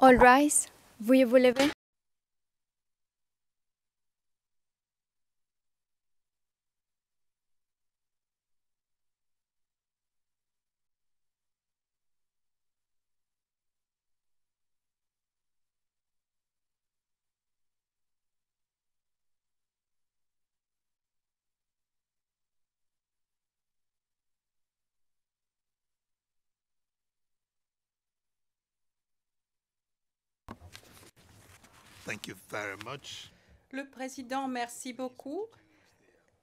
All rise. Veuillez vous lever. Thank you very much. Le président, merci beaucoup.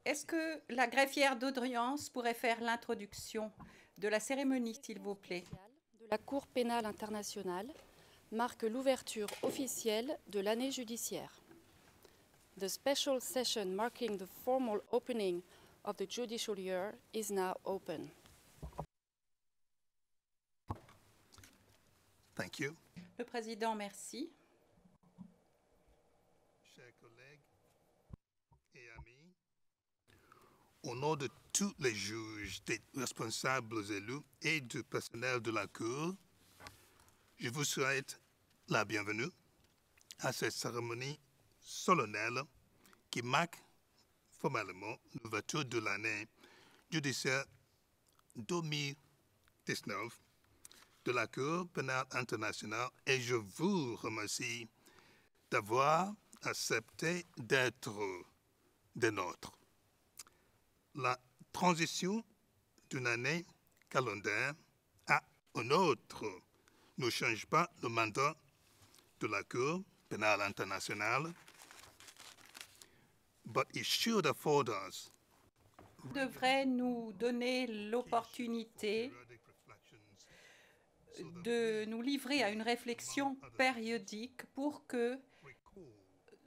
Est-ce que la greffière d'audience pourrait faire l'introduction de la cérémonie, s'il vous plaît? De la Cour pénale internationale marque l'ouverture officielle de l'année judiciaire. The special session marking the formal opening of the judicial year is now open. Thank you. Le président, merci. Chers collègues et amis, au nom de tous les juges, des responsables élus et du personnel de la Cour, je vous souhaite la bienvenue à cette cérémonie solennelle qui marque formellement l'ouverture de l'année judiciaire 2019 de la Cour pénale internationale et je vous remercie d'avoir accepté d'être des nôtres. La transition d'une année calendaire à une autre ne change pas le mandat de la Cour pénale internationale, but it should afford us Devrait nous donner l'opportunité de nous livrer à une réflexion périodique pour que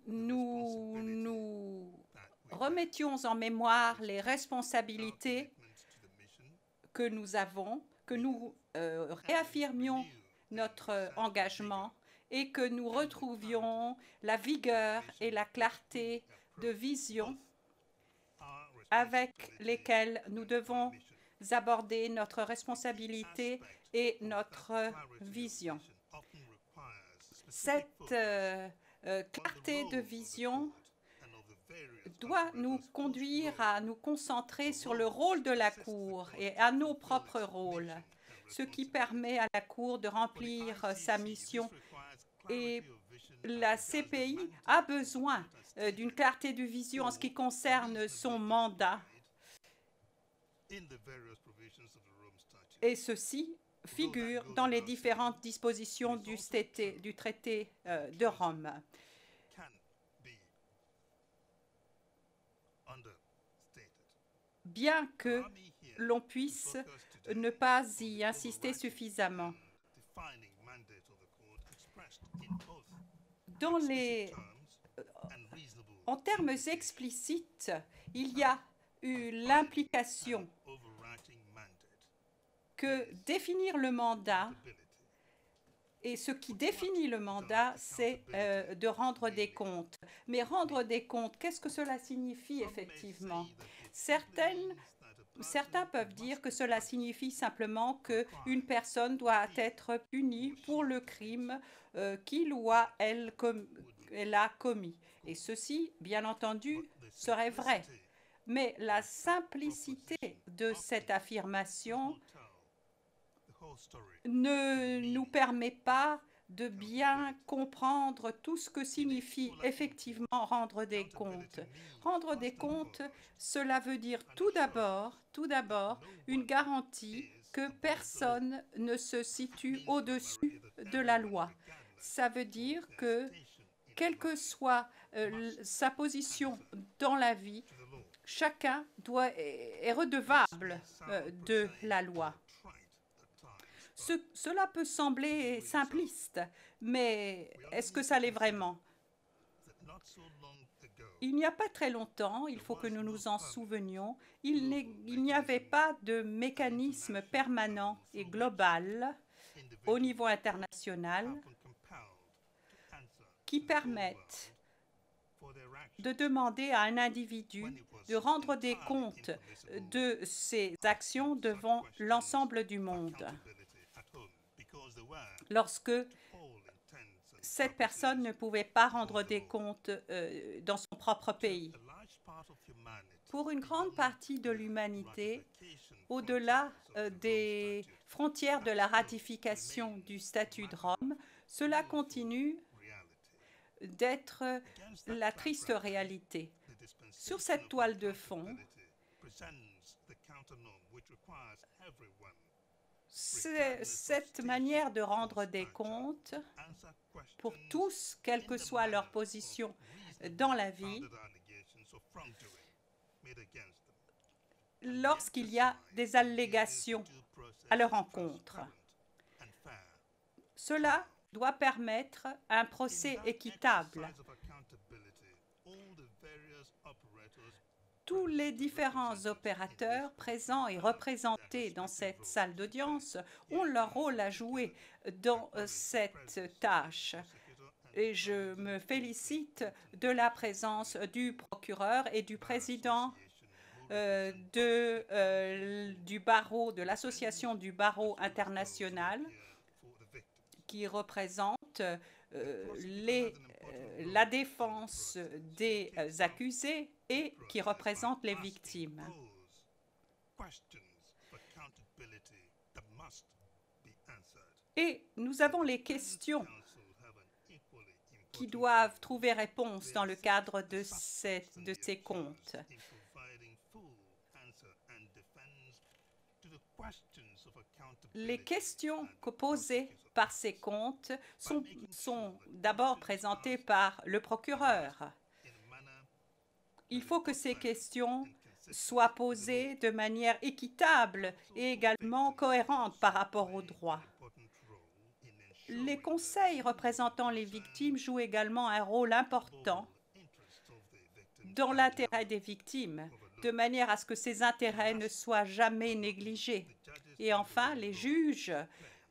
nous remettions en mémoire les responsabilités que nous avons, que nous réaffirmions notre engagement et que nous retrouvions la vigueur et la clarté de vision avec lesquelles nous devons aborder notre responsabilité et notre vision. Cette clarté de vision doit nous conduire à nous concentrer sur le rôle de la Cour et à nos propres rôles, ce qui permet à la Cour de remplir sa mission. Et la CPI a besoin d'une clarté de vision en ce qui concerne son mandat. Et ceci figure dans les différentes dispositions du traité de Rome. Bien que l'on puisse ne pas y insister suffisamment. En termes explicites, il y a eu l'implication que définir le mandat, et ce qui définit le mandat, c'est de rendre des comptes. Mais rendre des comptes, qu'est-ce que cela signifie effectivement? Certains peuvent dire que cela signifie simplement qu'une personne doit être punie pour le crime qu'il ou elle a commis. Et ceci, bien entendu, serait vrai. Mais la simplicité de cette affirmation ne nous permet pas de bien comprendre tout ce que signifie effectivement rendre des comptes. Rendre des comptes, cela veut dire tout d'abord une garantie que personne ne se situe au-dessus de la loi. Ça veut dire que, quelle que soit sa position dans la vie, chacun est redevable de la loi. Cela peut sembler simpliste, mais est-ce que ça l'est vraiment? Il n'y a pas très longtemps, il faut que nous nous en souvenions, il n'y avait pas de mécanisme permanent et global au niveau international qui permette de demander à un individu de rendre des comptes de ses actions devant l'ensemble du monde. Lorsque cette personne ne pouvait pas rendre des comptes dans son propre pays. Pour une grande partie de l'humanité, au-delà des frontières de la ratification du statut de Rome, cela continue d'être la triste réalité. Sur cette toile de fond, cette manière de rendre des comptes pour tous, quelle que soit leur position dans la vie, lorsqu'il y a des allégations à leur encontre. Cela doit permettre un procès équitable. Tous les différents opérateurs présents et représentés dans cette salle d'audience ont leur rôle à jouer dans cette tâche. Et je me félicite de la présence du procureur et du président du barreau, de l'association du barreau international, qui représente la défense des accusés et qui représente les victimes. Et nous avons les questions qui doivent trouver réponse dans le cadre de ces comptes. Les questions posées par ces comptes sont d'abord présentées par le procureur. Il faut que ces questions soient posées de manière équitable et également cohérente par rapport au droit. Les conseils représentant les victimes jouent également un rôle important dans l'intérêt des victimes, de manière à ce que ces intérêts ne soient jamais négligés. Et enfin, les juges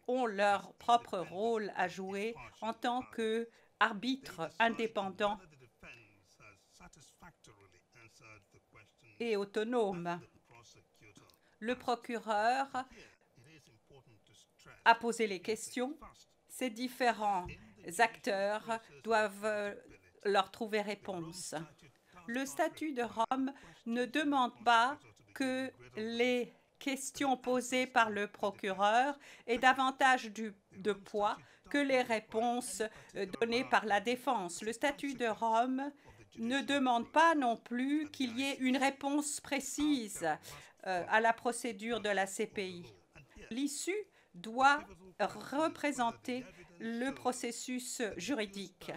ont leur propre rôle à jouer en tant qu'arbitres indépendants et autonomes. Le procureur a posé les questions. Ces différents acteurs doivent leur trouver réponse. Le statut de Rome ne demande pas que les questions posées par le procureur aient davantage de poids que les réponses données par la défense. Le statut de Rome ne demande pas non plus qu'il y ait une réponse précise à la procédure de la CPI. L'issue doit représenter le processus juridique.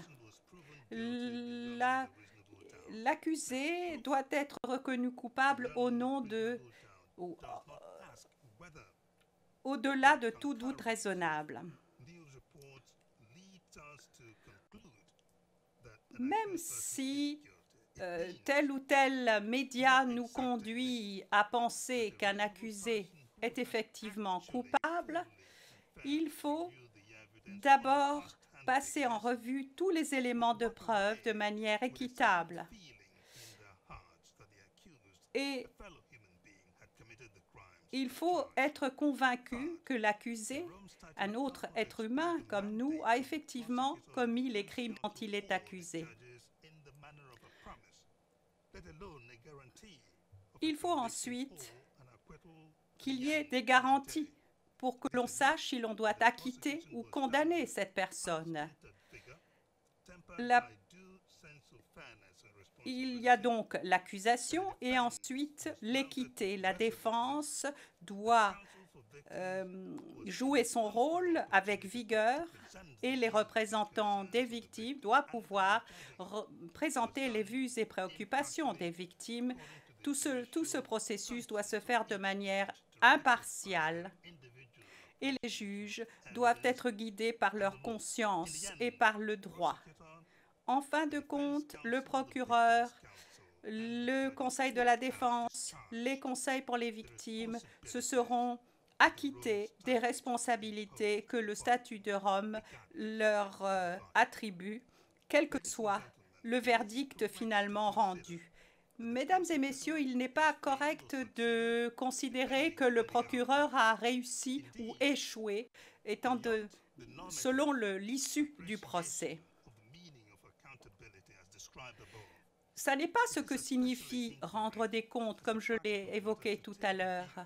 L'accusé doit être reconnu coupable au-delà de tout doute raisonnable. Même si tel ou tel média nous conduit à penser qu'un accusé est effectivement coupable, il faut d'abord passer en revue tous les éléments de preuve de manière équitable. Et il faut être convaincu que l'accusé, un autre être humain comme nous, a effectivement commis les crimes dont il est accusé. Il faut ensuite qu'il y ait des garanties pour que l'on sache si l'on doit acquitter ou condamner cette personne. Il y a donc l'accusation et ensuite l'équité. La défense doit jouer son rôle avec vigueur et les représentants des victimes doivent pouvoir présenter les vues et préoccupations des victimes. Tout ce processus doit se faire de manière impartiale et les juges doivent être guidés par leur conscience et par le droit. En fin de compte, le procureur, le conseil de la défense, les conseils pour les victimes se seront acquittés des responsabilités que le statut de Rome leur attribue, quel que soit le verdict finalement rendu. Mesdames et messieurs, il n'est pas correct de considérer que le procureur a réussi ou échoué, étant selon l'issue du procès. Ça n'est pas ce que signifie rendre des comptes, comme je l'ai évoqué tout à l'heure.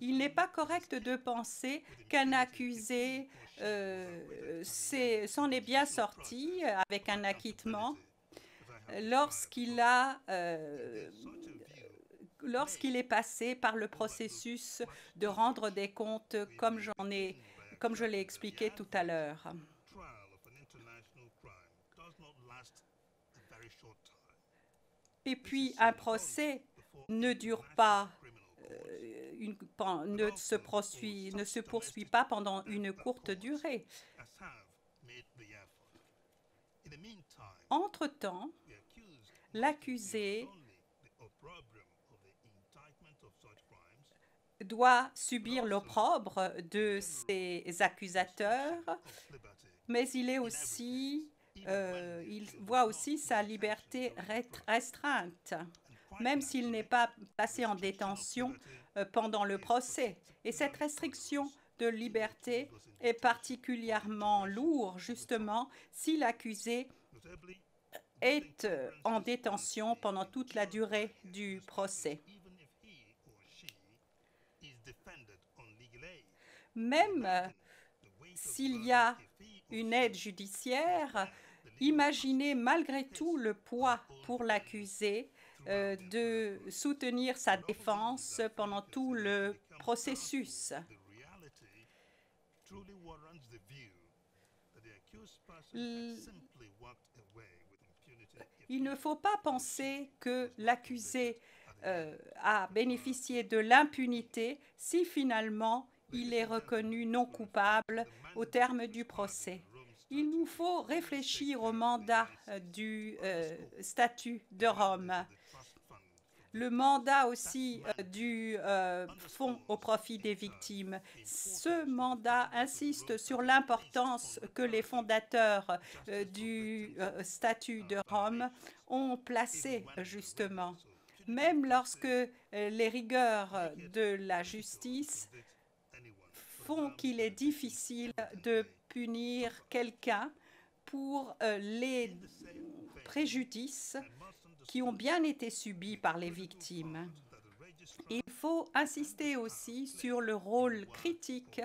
Il n'est pas correct de penser qu'un accusé s'en est bien sorti avec un acquittement lorsqu'il est passé par le processus de rendre des comptes, comme je l'ai expliqué tout à l'heure. Et puis, un procès ne dure pas, ne se poursuit pas pendant une courte durée. Entre-temps, l'accusé doit subir l'opprobre de ses accusateurs, mais il voit aussi sa liberté restreinte, même s'il n'est pas placé en détention pendant le procès. Et cette restriction de liberté est particulièrement lourde, justement, si l'accusé est en détention pendant toute la durée du procès. Même s'il y a une aide judiciaire, imaginez malgré tout le poids pour l'accusé de soutenir sa défense pendant tout le processus. Il ne faut pas penser que l'accusé a bénéficié de l'impunité si finalement il est reconnu non coupable au terme du procès. Il nous faut réfléchir au mandat du statut de Rome, le mandat aussi du Fonds au profit des victimes. Ce mandat insiste sur l'importance que les fondateurs du statut de Rome ont placée, justement. Même lorsque les rigueurs de la justice font qu'il est difficile de punir quelqu'un pour les préjudices qui ont bien été subis par les victimes. Il faut insister aussi sur le rôle critique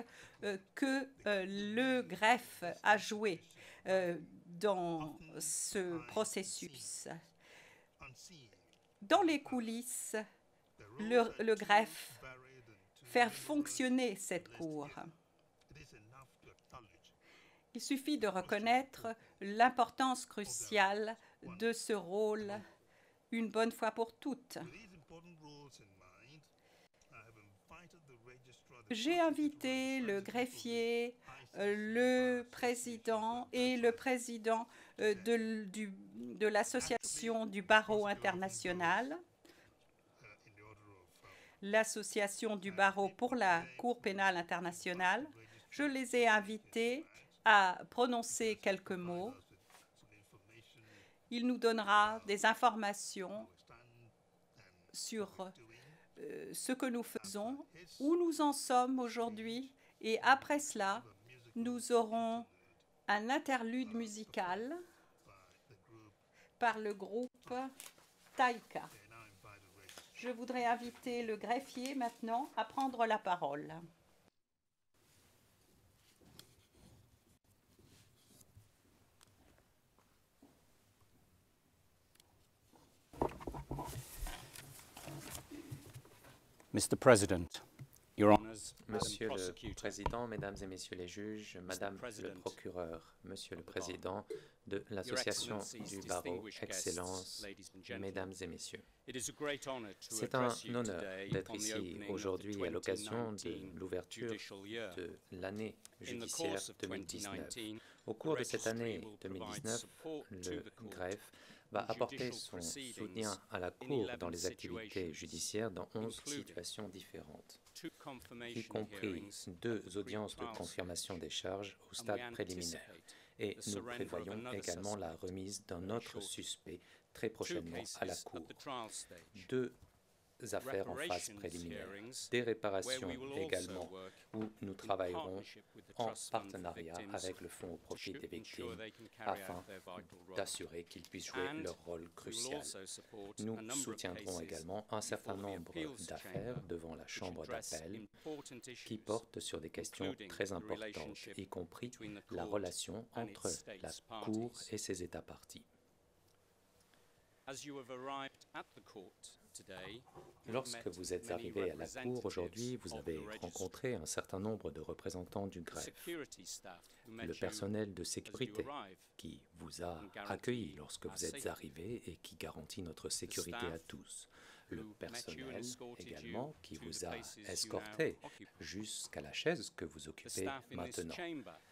que le greffe a joué dans ce processus. Dans les coulisses, le greffe fait fonctionner cette cour. Il suffit de reconnaître l'importance cruciale de ce rôle une bonne fois pour toutes. J'ai invité le greffier, le président et le président de l'association du barreau international, l'association du barreau pour la Cour pénale internationale. Je les ai invités à prononcer quelques mots. Il nous donnera des informations sur ce que nous faisons, où nous en sommes aujourd'hui, et après cela, nous aurons un interlude musical par le groupe Taika. Je voudrais inviter le greffier maintenant à prendre la parole. Mr. President, Your Honours, Monsieur le Président, Mesdames et Messieurs les juges, Madame le procureur, Monsieur le Président de l'Association du barreau, Excellences, Mesdames et Messieurs. C'est un honneur d'être ici aujourd'hui à l'occasion de l'ouverture de l'année judiciaire 2019. Au cours de cette année 2019, le greffe va apporter son soutien à la Cour dans les activités judiciaires dans 11 situations différentes, y compris 2 audiences de confirmation des charges au stade préliminaire. Et nous prévoyons également la remise d'un autre suspect très prochainement à la Cour. 2 affaires en phase préliminaire, des réparations également, où nous travaillerons en partenariat avec le Fonds au profit des victimes afin d'assurer qu'ils puissent jouer leur rôle crucial. Nous soutiendrons également un certain nombre d'affaires devant la Chambre d'appel qui portent sur des questions très importantes, y compris la relation entre la Cour et ses États parties. Lorsque vous êtes arrivé à la Cour aujourd'hui, vous avez rencontré un certain nombre de représentants du greffe, le personnel de sécurité qui vous a accueilli lorsque vous êtes arrivé et qui garantit notre sécurité à tous, le personnel également qui vous a escorté jusqu'à la chaise que vous occupez maintenant,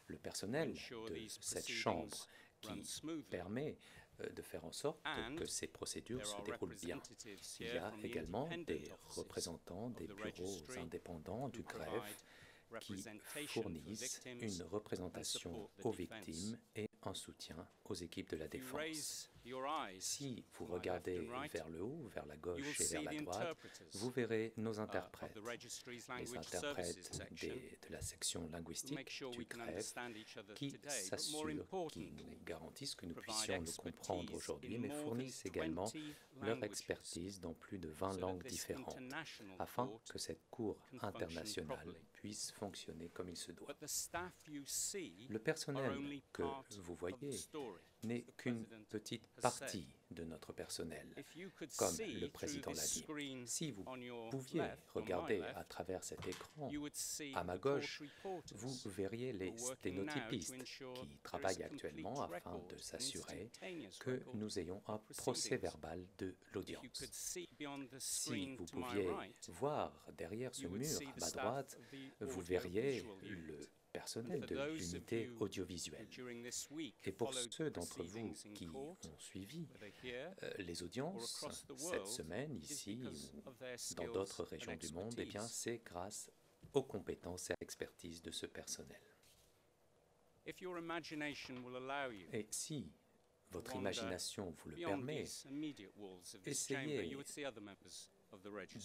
le personnel de cette chambre qui permet de faire en sorte que ces procédures se déroulent bien. Il y a également des représentants des bureaux indépendants du greffe qui fournissent une représentation aux victimes et un soutien aux équipes de la défense. Si vous regardez vers le haut, vers la gauche et vers la droite, vous verrez nos interprètes, les interprètes de la section linguistique du greffe qui s'assurent, qui nous garantissent que nous puissions nous comprendre aujourd'hui, mais fournissent également leur expertise dans plus de 20 langues différentes, afin que cette cour internationale puisse fonctionner comme il se doit. Le personnel que vous voyez n'est qu'une petite partie de notre personnel, comme le président l'a dit. Si vous pouviez regarder à travers cet écran, à ma gauche, vous verriez les sténotypistes qui travaillent actuellement afin de s'assurer que nous ayons un procès-verbal de l'audience. Si vous pouviez voir derrière ce mur à ma droite, vous verriez le personnel de l'unité audiovisuelle. Et pour ceux d'entre vous qui ont suivi les audiences cette semaine ici ou dans d'autres régions du monde, eh bien c'est grâce aux compétences et à l'expertise de ce personnel. Et si votre imagination vous le permet, essayez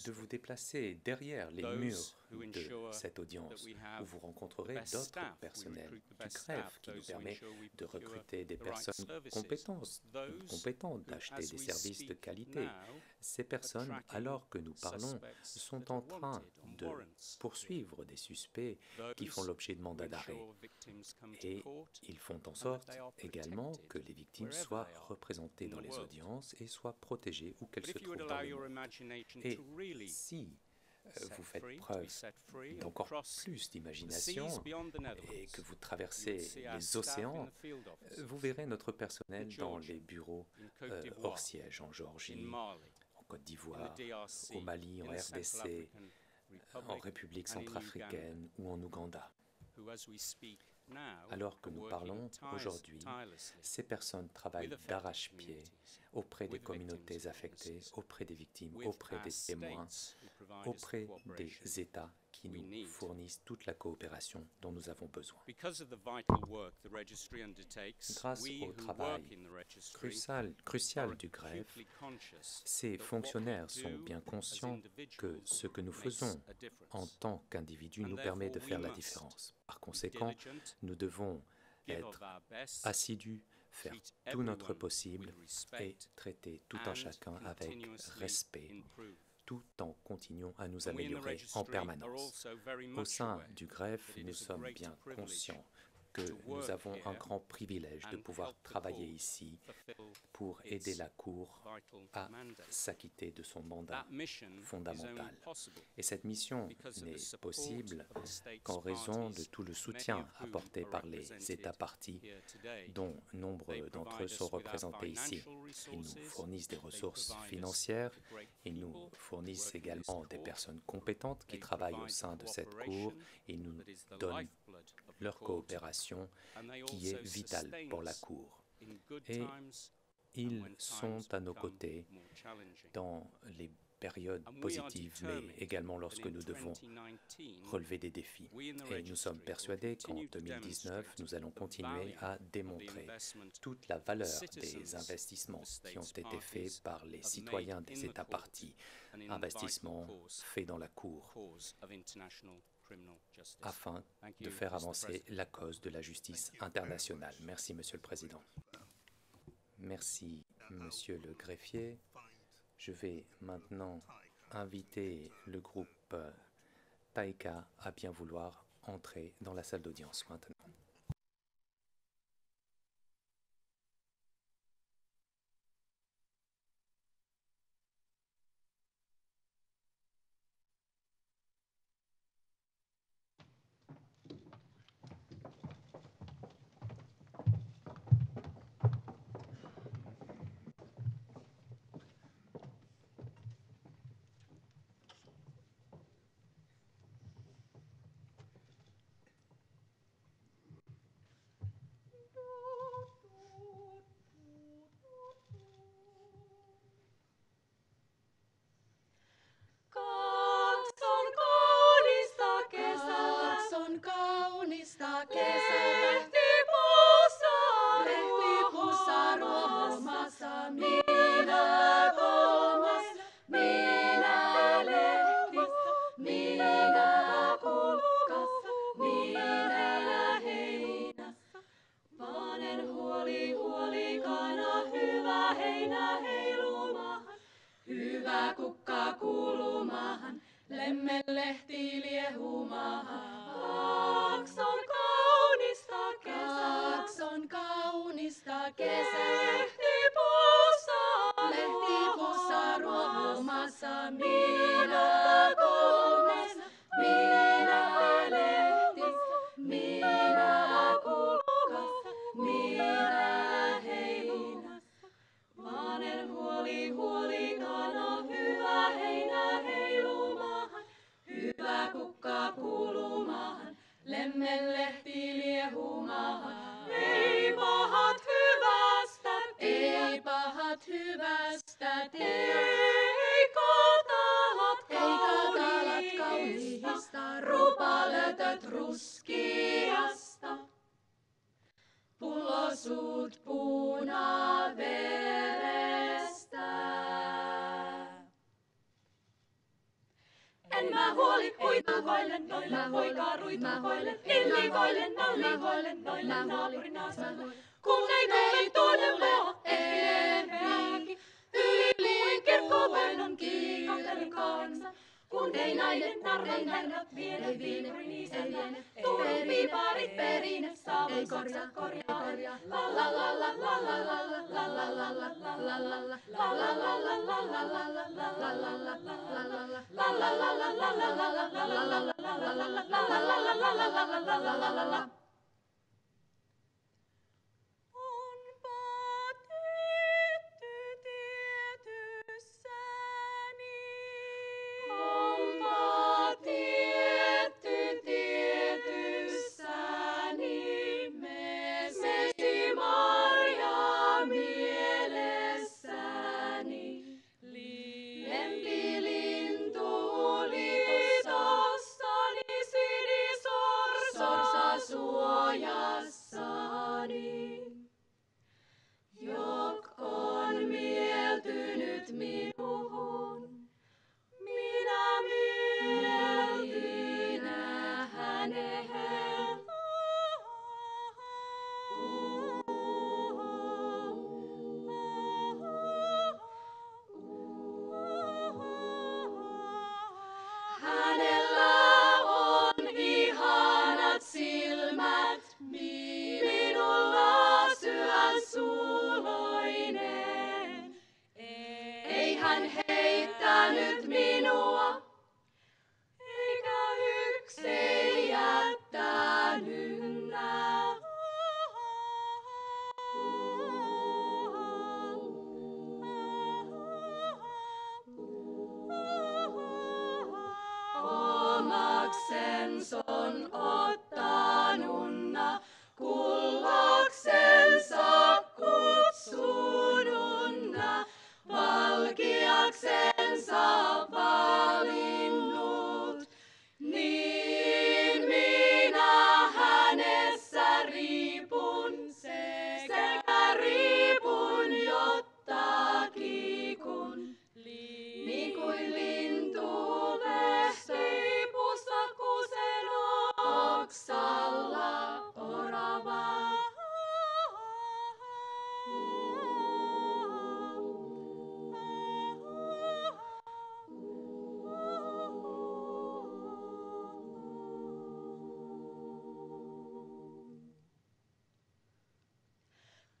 de vous déplacer derrière les murs de cette audience où vous rencontrerez d'autres personnels du greffe qui nous permet de recruter des personnes compétentes, d'acheter des services de qualité. Ces personnes, alors que nous parlons, sont en train de poursuivre des suspects qui font l'objet de mandats d'arrêt. Et ils font en sorte également que les victimes soient représentées dans les audiences et soient protégées où qu'elles se trouvent dans le monde. Et si vous faites preuve d'encore plus d'imagination et que vous traversez les océans, vous verrez notre personnel dans les bureaux hors siège en Géorgie, en Côte d'Ivoire, au Mali, en RDC, en République centrafricaine ou en Ouganda. Alors que nous parlons aujourd'hui, ces personnes travaillent d'arrache-pied auprès des communautés affectées, auprès des victimes, auprès des témoins, auprès des États qui nous fournissent toute la coopération dont nous avons besoin. Grâce au travail crucial du greffe, ces fonctionnaires sont bien conscients que ce que nous faisons en tant qu'individus nous permet de faire la différence. Par conséquent, nous devons être assidus, faire tout notre possible et traiter tout un chacun avec respect, tout en continuant à nous améliorer en permanence. Au sein du greffe, nous sommes bien conscients que nous avons un grand privilège de pouvoir travailler ici pour aider la Cour à s'acquitter de son mandat fondamental. Et cette mission n'est possible qu'en raison de tout le soutien apporté par les États parties, dont nombre d'entre eux sont représentés ici. Ils nous fournissent des ressources financières, ils nous fournissent également des personnes compétentes qui travaillent au sein de cette Cour, ils nous donnent leur coopération qui est vitale pour la Cour. Et ils sont à nos côtés dans les période positive, mais également lorsque nous devons relever des défis. Et nous sommes persuadés qu'en 2019, nous allons continuer à démontrer toute la valeur des investissements qui ont été faits par les citoyens des États parties, investissements faits dans la Cour, afin de faire avancer la cause de la justice internationale. Merci, Monsieur le Président. Merci, Monsieur le greffier. Je vais maintenant inviter le groupe Taika à bien vouloir entrer dans la salle d'audience maintenant. Sorsa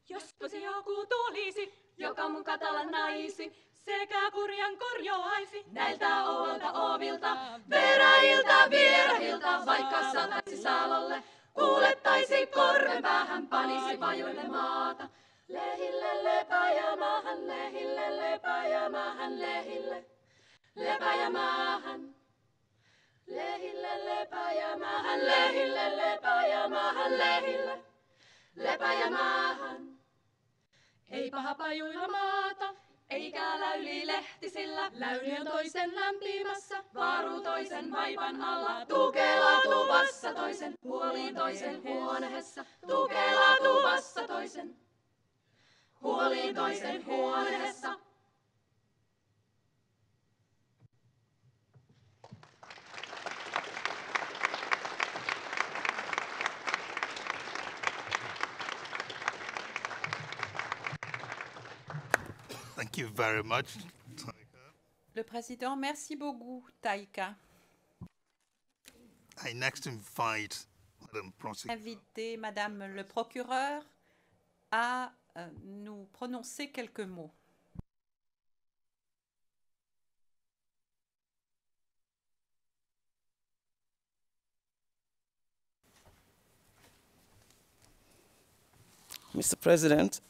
Jospa se joku tulisi, joka mun katala naisi, sekä kurjan korjoaisi näiltä ovalta ovilta. Veräiltä vierahilta, vaikka sataisi saalolle, kuulettaisi korven päähän, panisi vajuille maata. Lehille lepäjämaahan, lehille lepäjämaahan, lehille lepäjämaahan. Lehille lepäjämaahan, lehille lepäjämaahan, lehille lepäjämaahan. Ei paha pajuilla maata, eikä läyli lehtisillä. Läyli on toisen lämpimässä, varu toisen vaipan alla. Tukela tuvassa toisen, huoliin toisen huoneessa. Tukela tuvassa toisen, huoliin toisen huoneessa. Thank you very much, Taika. Le président, merci beaucoup, Taika. I next invite Madame Prosecutor Inviter Madame le procureur à nous prononcer quelques mots. Mr. President,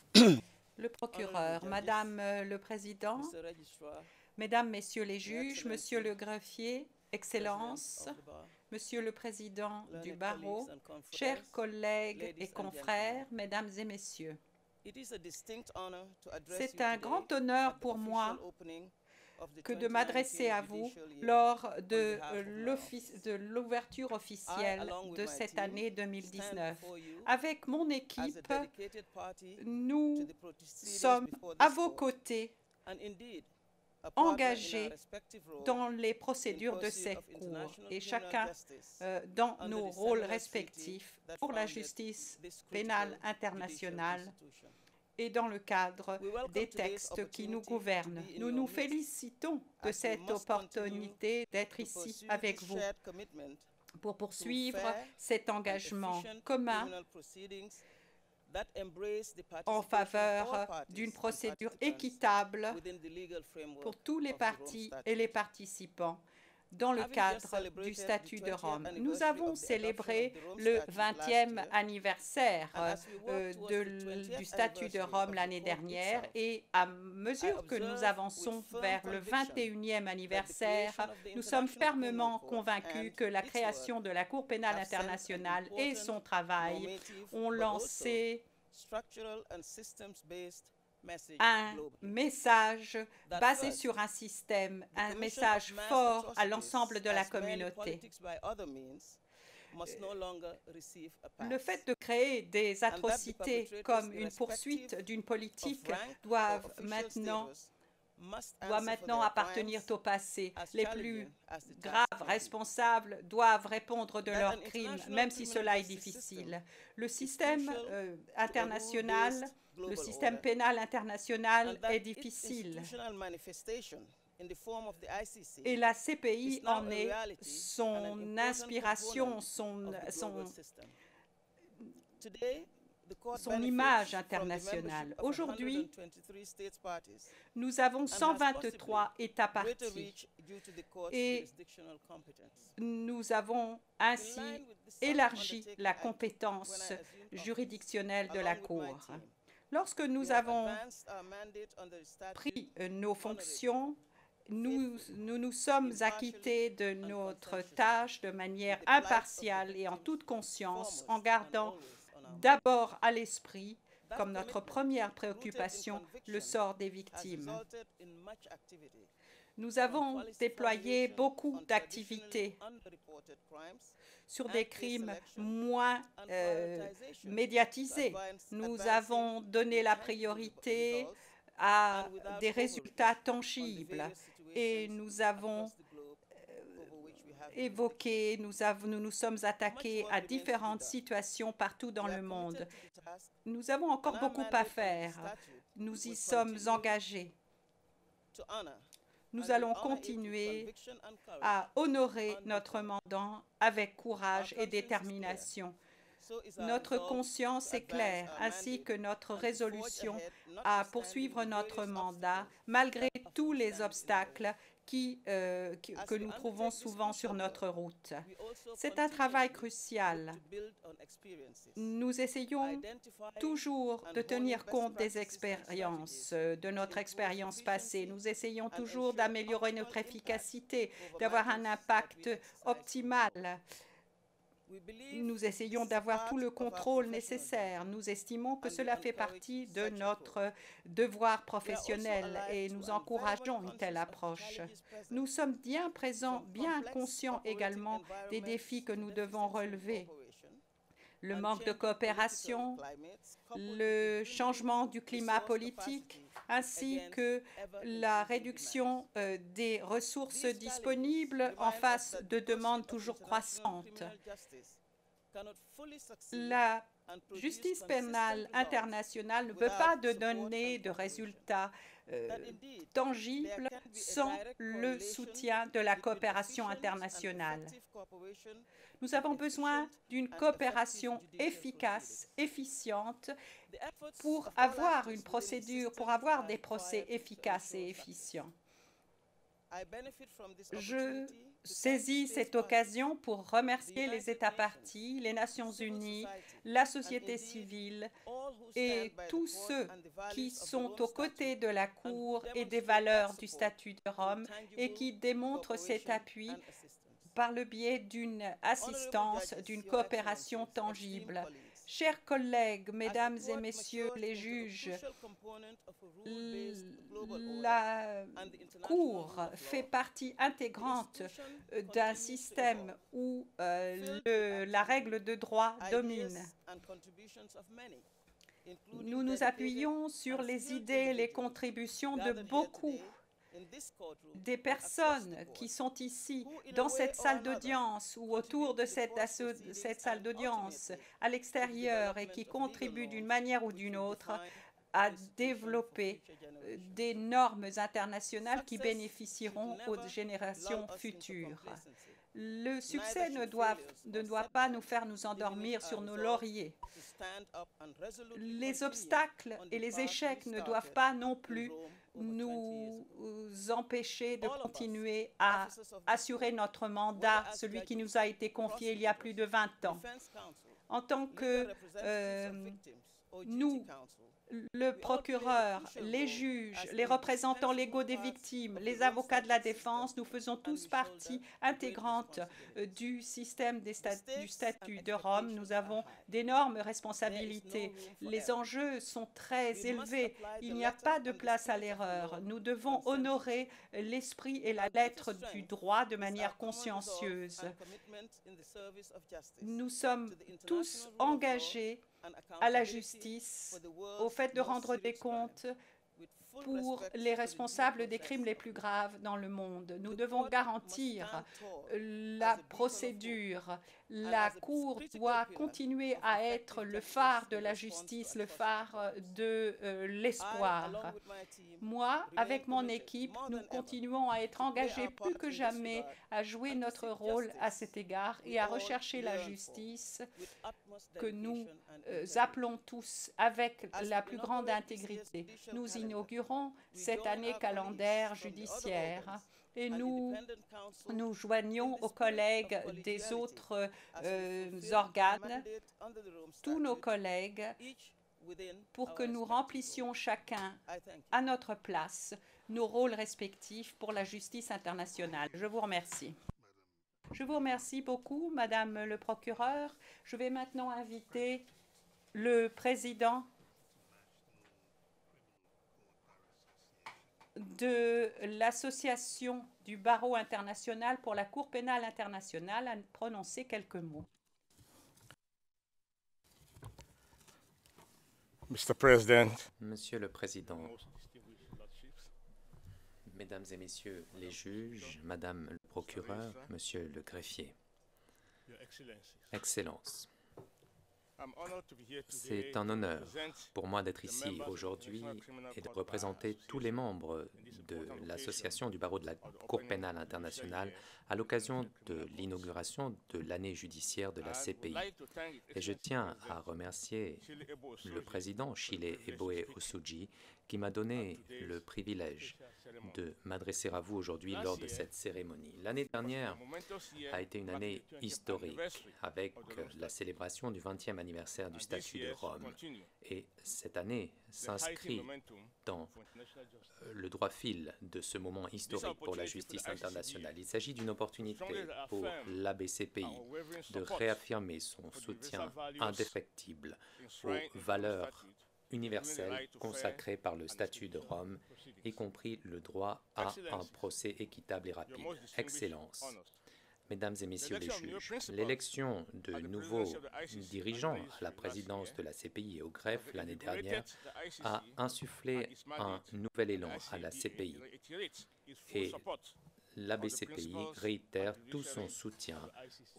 Le procureur, Madame le président, Mr. Registrar, Mesdames, Messieurs les juges, Monsieur le greffier, Excellences, President of the Bar, Monsieur le président du learned barreau, colleagues and confrères, chers collègues ladies et and confrères, Mesdames et Messieurs, it is a distinct honor to address c'est you un today grand honneur at the pour official moi opening of the que de m'adresser à vous 2019 judicial year. lors de behalf of my l'ouverture officielle along with de my cette team, année stand 2019. before you Avec mon as a équipe, dedicated party to nous the proceedings sommes before à this vos court, côtés, and indeed a partner in our engagés respective roles dans les in procédures de pursuit ces of cours international et criminal chacun justice dans under nos the rôles seminal respectifs treaty that pour la founded justice this pénale critical internationale judicial institution. et dans le cadre We welcome des today's textes qui nous opportunity to gouvernent. be in Nous your nous midst félicitons de as we cette must opportunité d'être to ici pursue avec this vous shared commitment pour poursuivre fair cet and engagement efficient commun criminal proceedings that embrace the en participation of faveur all parties d'une and procédure participants équitable within the legal framework pour tous les of the Rome partis Statute. et les participants dans le Having just cadre celebrated du the statut de 20th Rome. Nous anniversary avons of the célébré adoption of the Rome le Statute last 20e year, anniversaire and as we work towards the 20th du statut de anniversary Rome of the l'année court dernière itself, et à mesure que nous observe avançons with firm vers le conviction 21e that anniversaire, the creation of the nous sommes International fermement Criminal Court convaincus and que la its création work de la Cour pénale have sent an internationale et important, son travail normative, ont but lancé structural and systems-based message un globally. message That basé first, sur un système, the un commission message of mass fort à atrocities l'ensemble de la as merely communauté. politics by other means must no longer receive a pass. Le fait de créer des And that the atrocités perpetrators, comme une irrespective poursuite d'une politique of rank or doit official maintenant status, must answer for their appartenir crimes au passé. as Les challenging plus as the task graves can be. responsables doivent répondre de That leurs an crimes, international même si criminal cela est justice difficile. system Le système crucial international, rule-based le global système order, pénal international and that est its difficile. institutional manifestation in the form of the ICC Et la CPI is now en a est reality and an son important inspiration, component of the global system. Today, the court son benefits image from the internationale. membership of Aujourd'hui, 123 states parties nous avons and has 123 possibly États greater partis. reach due to the court's Et jurisdictional competence. nous avons In ainsi line with the solemn élargi undertaking la I took compétence when I assumed office, juridictionnelle de la along with my Cour. team, Lorsque we nous have avons advanced our mandate under the statute pris nos fonctions, nous sommes acquittés de notre tâche de manière impartiale et en toute conscience, en gardant d'abord à l'esprit, comme notre première préoccupation, le sort des victimes. Nous avons déployé beaucoup d'activités sur des crimes moins médiatisés. Nous avons donné la priorité à des résultats tangibles et nous avons évoqué, nous nous sommes attaqués à différentes situations partout dans le monde. Nous avons encore beaucoup à faire. Nous y sommes engagés. Nous allons continuer à honorer notre mandat avec courage et détermination. Notre conscience est claire, ainsi que notre résolution à poursuivre notre mandat malgré tous les obstacles que nous trouvons souvent sur notre route. C'est un travail crucial. Nous essayons toujours de tenir compte des expériences, de notre expérience passée. Nous essayons toujours d'améliorer notre efficacité, d'avoir un impact optimal. Nous essayons d'avoir tout le contrôle nécessaire. Nous estimons que cela fait partie de notre devoir professionnel et nous encourageons une telle approche. Nous sommes bien présents, bien conscients également des défis que nous devons relever. Le manque de coopération, le changement du climat politique, ainsi que la réduction des ressources disponibles en face de demandes toujours croissantes. La justice pénale internationale ne peut pas donner de résultats tangibles sans le soutien de la coopération internationale. Nous avons besoin d'une coopération efficace, efficiente, pour avoir une procédure, pour avoir des procès efficaces et efficients. Je saisis cette occasion pour remercier les États parties, les Nations unies, la société civile et tous ceux qui sont aux côtés de la Cour et des valeurs du statut de Rome et qui démontrent cet appui par le biais d'une assistance, d'une coopération tangible. Chers collègues, mesdames et messieurs les juges, la Cour fait partie intégrante d'un système où la règle de droit domine. Nous nous appuyons sur les idées et les contributions de beaucoup des personnes qui sont ici, dans cette salle d'audience ou autour de cette salle d'audience, à l'extérieur, et qui contribuent d'une manière ou d'une autre à développer des normes internationales qui bénéficieront aux générations futures. Le succès ne doit pas nous faire nous endormir sur nos lauriers. Les obstacles et les échecs ne doivent pas non plus nous empêcher de continuer à assurer notre mandat, celui qui nous a été confié il y a plus de 20 ans. En tant que nous, le procureur, les juges, les représentants légaux des victimes, les avocats de la défense, nous faisons tous partie intégrante du système du statut de Rome. Nous avons d'énormes responsabilités. Les enjeux sont très élevés. Il n'y a pas de place à l'erreur. Nous devons honorer l'esprit et la lettre du droit de manière consciencieuse. Nous sommes tous engagés à la justice, au fait de rendre des comptes pour les responsables des crimes les plus graves dans le monde. Nous devons garantir la procédure. La Cour doit continuer à être le phare de la justice, le phare de l'espoir. Moi, avec mon équipe, nous continuons à être engagés plus que jamais à jouer notre rôle à cet égard et à rechercher la justice que nous appelons tous avec la plus grande intégrité. Nous inaugurons cette année calendaire judiciaire et nous nous joignons aux collègues des autres organes, tous nos collègues, pour que nous remplissions chacun à notre place nos rôles respectifs pour la justice internationale. Je vous remercie. Je vous remercie beaucoup, Madame le procureur. Je vais maintenant inviter le président de l'Association du barreau international pour la Cour pénale internationale à prononcer quelques mots. Mr. President, Monsieur le Président, Mesdames et Messieurs les juges, Madame le procureur, Monsieur le greffier, Excellences, C'est un honneur pour moi d'être ici aujourd'hui et de représenter tous les membres de l'association du barreau de la Cour pénale internationale à l'occasion de l'inauguration de l'année judiciaire de la CPI. Et je tiens à remercier le président Chile Eboe Osuji qui m'a donné le privilège de m'adresser à vous aujourd'hui lors de cette cérémonie. L'année dernière a été une année historique avec la célébration du 20e anniversaire du statut de Rome. Et cette année s'inscrit dans le droit fil de ce moment historique pour la justice internationale. Il s'agit d'une opportunité pour l'ABCPI de réaffirmer son soutien indéfectible aux valeurs universelles consacrées par le statut de Rome, y compris le droit à un procès équitable et rapide. Excellence. Mesdames et Messieurs les juges, l'élection de nouveaux dirigeants à la présidence de la CPI et au greffe l'année dernière a insufflé un nouvel élan à la CPI. Et l'ABCPI réitère tout son soutien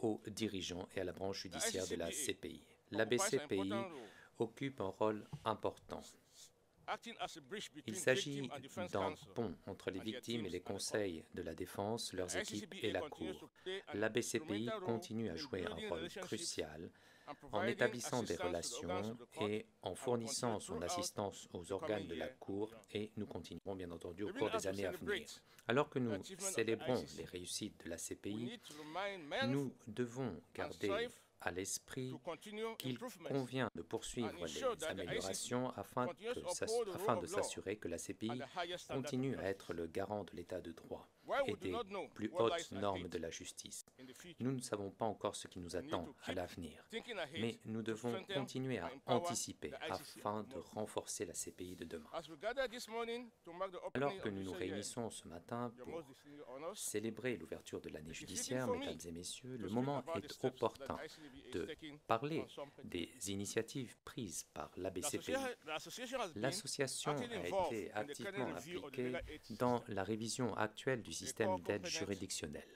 aux dirigeants et à la branche judiciaire de la CPI. L'ABCPI occupe un rôle important. Il s'agit d'un pont entre les victimes et les conseils de la défense, leurs équipes et la Cour. L'ABCPI continue à jouer un rôle crucial en établissant des relations et en fournissant son assistance aux organes de la Cour, et nous continuerons bien entendu au cours des années à venir. Alors que nous célébrons les réussites de la CPI, nous devons garder à l'esprit qu'il convient de poursuivre les améliorations afin de s'assurer que la CPI continue à être le garant de l'état de droit et des plus hautes normes de la justice. Nous ne savons pas encore ce qui nous attend à l'avenir, mais nous devons continuer à anticiper afin de renforcer la CPI de demain. Alors que nous nous réunissons ce matin pour célébrer l'ouverture de l'année judiciaire, mesdames et messieurs, le moment est opportun de parler des initiatives prises par l'ABCPI. L'association a été activement impliquée dans la révision actuelle du système d'aide juridictionnelle.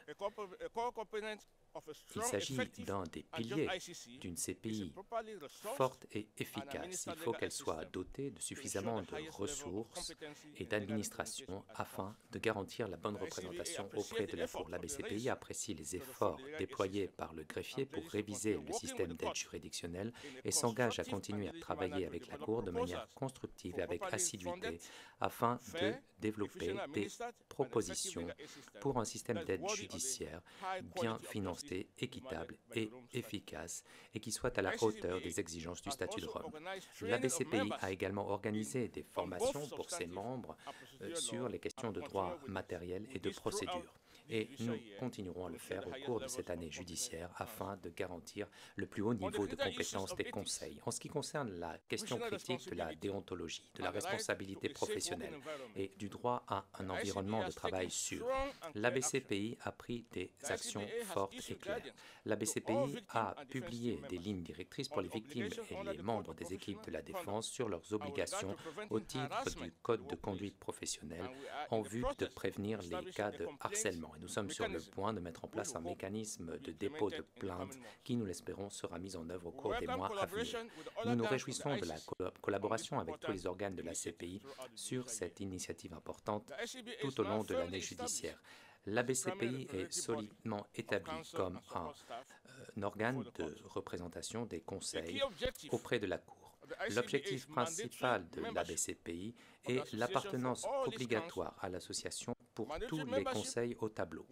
Il s'agit d'un des piliers d'une CPI forte et efficace. Il faut qu'elle soit dotée de suffisamment de ressources et d'administration afin de garantir la bonne représentation auprès de la Cour. L'ABCPI apprécie les efforts déployés par le greffier pour réviser le système d'aide juridictionnelle et s'engage à continuer à travailler avec la Cour de manière constructive et avec assiduité afin de développer des propositions pour un système d'aide judiciaire bien financé, équitable et efficace et qui soit à la hauteur des exigences du statut de Rome. L'ABCPI a également organisé des formations pour ses membres sur les questions de droit matériel et de procédure. Et nous continuerons à le faire au cours de cette année judiciaire afin de garantir le plus haut niveau de compétence des conseils. En ce qui concerne la question critique de la déontologie, de la responsabilité professionnelle et du droit à un environnement de travail sûr, l'ABCPI a pris des actions fortes et claires. L'ABCPI a publié des lignes directrices pour les victimes et les membres des équipes de la défense sur leurs obligations au titre du Code de conduite professionnelle en vue de prévenir les cas de harcèlement. Et nous sommes sur le point de mettre en place un mécanisme de dépôt de plainte qui, nous l'espérons, sera mis en œuvre au cours des mois à venir. Nous nous réjouissons de la collaboration avec tous les organes de la CPI sur cette initiative importante tout au long de l'année judiciaire. L'ABCPI est solidement établi comme un organe de représentation des conseils auprès de la Cour. L'objectif principal de l'ABCPI est l'appartenance obligatoire à l'association pour tous les conseils au tableau.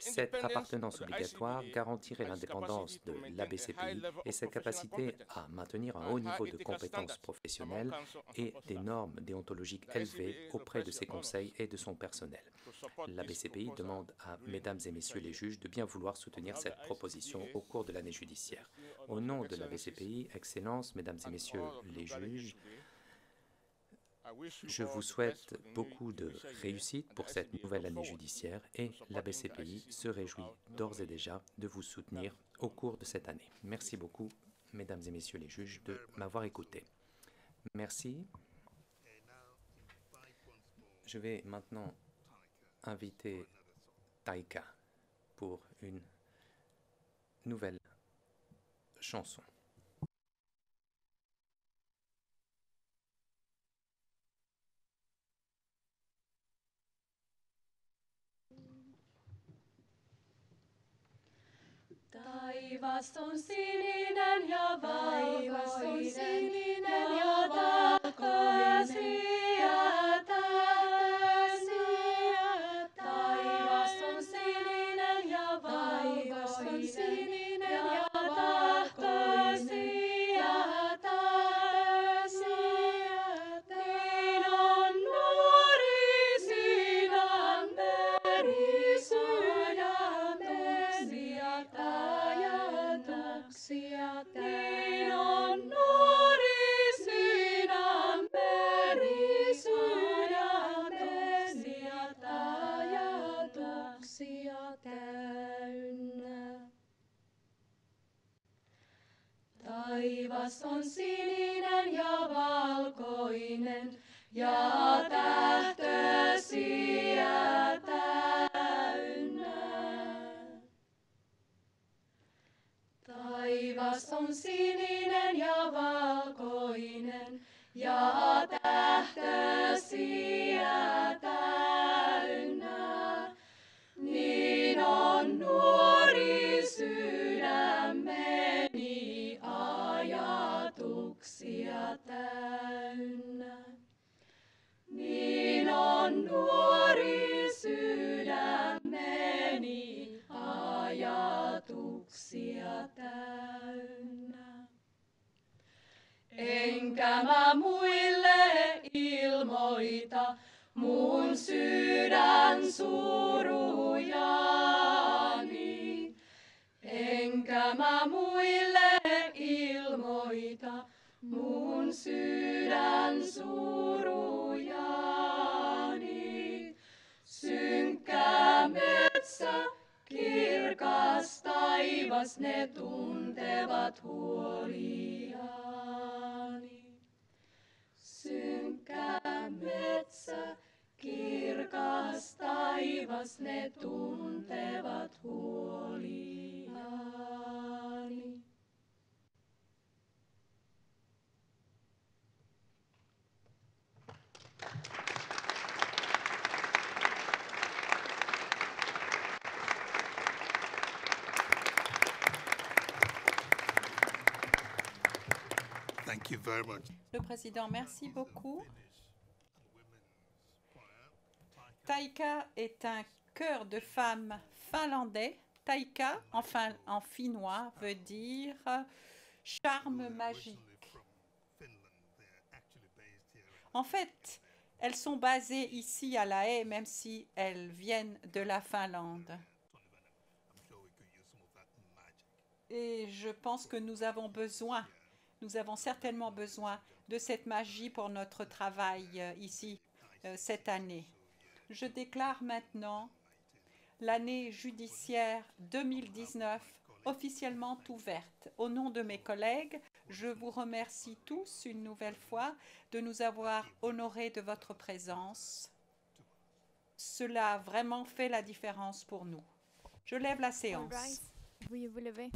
Cette appartenance obligatoire garantirait l'indépendance de l'ABCPI et sa capacité à maintenir un haut niveau de compétences professionnelles et des normes déontologiques élevées auprès de ses conseils et de son personnel. L'ABCPI demande à mesdames et messieurs les juges de bien vouloir soutenir cette proposition au cours de l'année judiciaire. Au nom de l'ABCPI, Excellences, mesdames et messieurs les juges, je vous souhaite beaucoup de réussite pour cette nouvelle année judiciaire et l'ABCPI se réjouit d'ores et déjà de vous soutenir au cours de cette année. Merci beaucoup, mesdames et messieurs les juges, de m'avoir écouté. Merci. Je vais maintenant inviter Taika pour une nouvelle chanson. Taivas on sininen ja valkoinen ja tähtöisiä täysiä. Taivas on sininen ja valkoinen ja tähtöisiä täysiä. Niin on nuori sydämeni sydämeni ajatuksia täynnä. Niin on nuori sydämeni sydämeni ajatuksia täynnä. Taivas on sininen ja valkoinen ja tähtöisiä täynnä. Taivas on sininen ja valkoinen ja tähtöisiä täynnä. Niin on nuori sydämeni ajatuksia täynnä. Niin on nuori sydämeni ajatuksia täynnä. Enkä mä muille ilmoita mun sydän surujani. Enkä mä muille ilmoita mun sydän surujani. Synkkä metsä, kirkas taivas, ne tuntevat huoliani. Synkkä metsä, kirkas taivas, ne tuntevat huoliani. Thank you very much. Le président, merci beaucoup. Taika est un chœur de femmes finlandais. Taika, en finnois, veut dire charme magique. En fait, elles sont basées ici à La Haye, même si elles viennent de la Finlande. Et je pense que nous avons certainement besoin de cette magie pour notre travail ici cette année. Je déclare maintenant l'année judiciaire 2019 officiellement ouverte. Au nom de mes collègues, je vous remercie tous une nouvelle fois de nous avoir honorés de votre présence. Cela a vraiment fait la différence pour nous. Je lève la séance. All right. Veuillez vous lever.